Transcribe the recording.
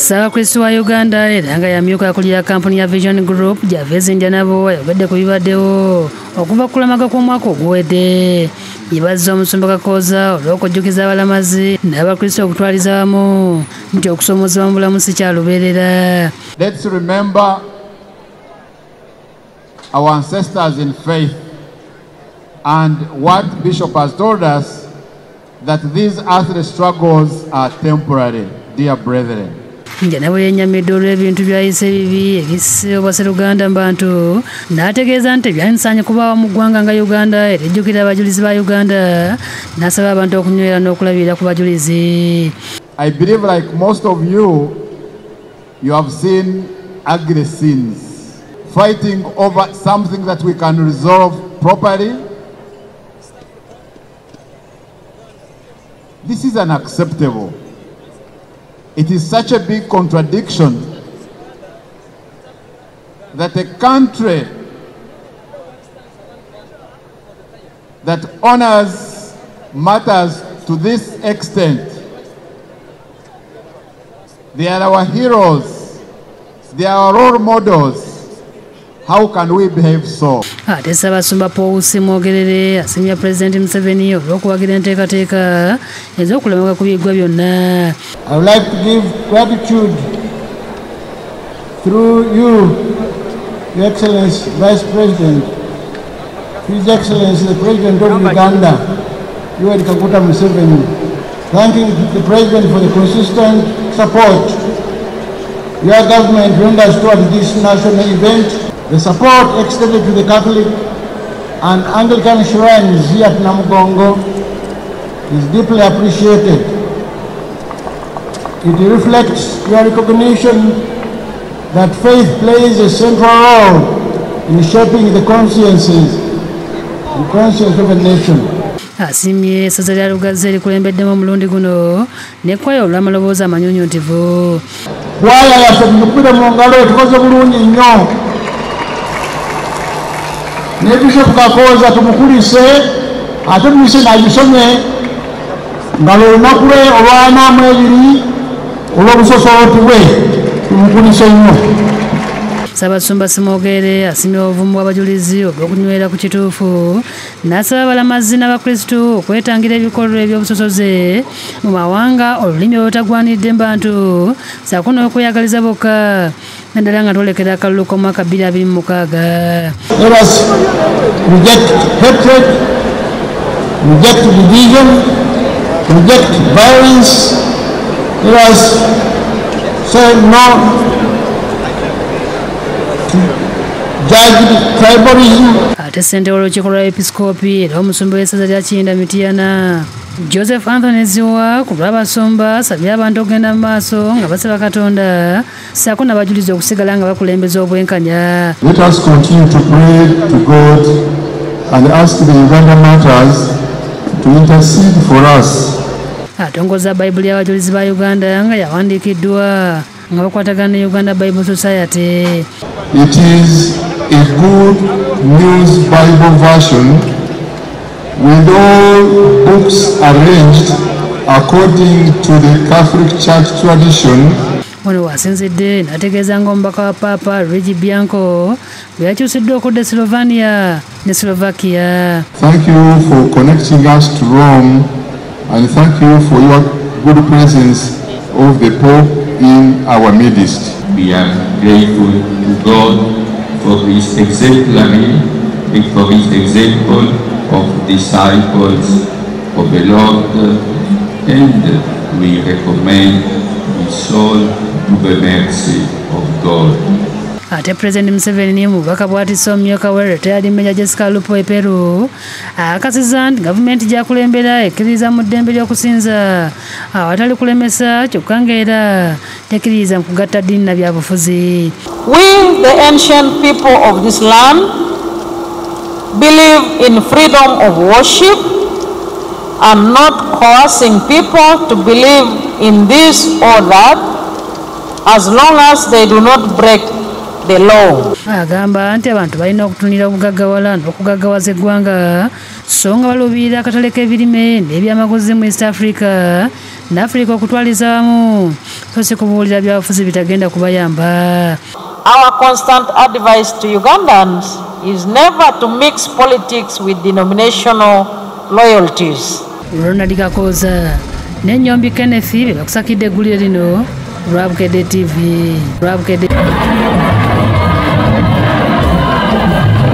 Ssaabakristu wa Uganda era nga yamyuka akulira kampuni ya Vision Group Javezi Njanabo ayogedde ku bibaddewo okuva ku kulamaga kw'omwaka oguwedde. Yabazza omusumba Kakooza olw'okujjukiza abalamazi n'abakristu okutwaliza wamu nti okusoomozebwa mu bulamu si kya lubeerera. Let's remember our ancestors in faith and what Bishop has told us, that these earthly struggles are temporary, dear brethren. Njanabo yennyamidde olw'ebintu byayise ebibi ebisse Obwasseruganda mbantu n'ategeeza nti byansaanye kubaawo mu ggwanga nga Uganda era ejjukira abajulizi ba Uganda n'asaba abantu okunywera n'okulabirira ku bajulizi. I believe like most of you have seen ugly scenes, fighting over something that we can resolve properly. This is unacceptable. It is such a big contradiction that a country that honors matters to this extent, they are our heroes, they are our role models. How can we behave so? Ate Ssaabasumba Paul Simwogerere asimya President Museveni olw'okuwagira enteekateeka ez'okulamaga ku biggwa byonna. I would like to give gratitude through you, Your Excellency Vice President, His Excellency the President of Uganda, Yoweri Kaguta Museveni, thanking the President for the consistent support your government renders toward this national event. The support extended to the Catholic and Anglican shrines here at Namugongo is deeply appreciated. It reflects your recognition that faith plays a central role in shaping the consciences and conscience of a nation. Asimye essaza lya Lugazi erikulembeddemu omulundi guno ne kwaya olw'amaloboozi amanyunyuntivu. Kwaya yaffe tumukubire mu ngalo tukoze bulungi nnyo. Ne Bishop Kakooza tumukulise ate tumuyise n'agisomye nga lw'olunaku lwe olw'42 olw'obusosooti bwe tumukulise nnyo. Ssaabasumba Simwogerere asimye obuvumu bw'abajulizi olw'okunywera ku kituufu n'asaba abalamazi n'abakristu okwetangira ebikolwa eby'obusosoze mu mawanga olulimi olutagwanidde mbantu ssaako n'okweyagaliza bokka naddala nga twolekera akalulu k'omwaka 2026. Let us reject hatred, reject division, reject violence. Let us say no to judged tribalism. Ate ssentebe w'olukiiko lwa episkoopi era omusumba w'essaza lya Kinda Mityana Joseph Anthony Ziwa ku lw'abasumba asabye abantu okugenda mu maaso nga basaba Katonda ssaako n'abajulizi okusigala nga bakulembeza obwenkanya. Let us continue to pray to God and ask the Uganda matters to intercede for us. Atongoza Bayibuli y'abajulizi ba Uganda nga yawandiikiddwa nga bakwatagana ne Uganda Bible Society. It is a good news Bible version with all books arranged according to the Catholic Church tradition. Wano wasinzidde n'ategeeza ng'omubaka wa Papa Luigi Bianco bwe yakyusiddwa okudda Slovenia ne Slovakia. Thank you for connecting us to Rome and thank you for your good presence of the Pope in our midst. We are grateful to God for his exemplary and for his example of disciples of the Lord, and we recommend his soul to the mercy of God. Ate President Museveni mubaka bw'atisse omumyuka we retired Major Jessica Lupo e Peru akasiza nti gavumenti gy'akulembera ekkiriza mu ddembe ly'okusinza awatali kulemesa kyokka ng'era tekkiriza mu kugatta ddiini na byabufuzi. We, the ancient people of this land, believe in freedom of worship and not coercing people to believe in this or that as long as they do not break the law. Agamba nti abantu balina okutunira obugaggawala n'okugaggawaza eggwanga so nga baluubirira akatale k'ebirime n'ebyamaguzi mu East Africa n'Afrika okutwaliza wamu so si kubuulira byabufuzi bitagenda kubayamba. Our constant advice to Ugandans is never to mix politics with denominational loyalties. Ronald Kakoza ne Nyombi Kenneth be bakusakidde eggulire lino Rwabukede TV.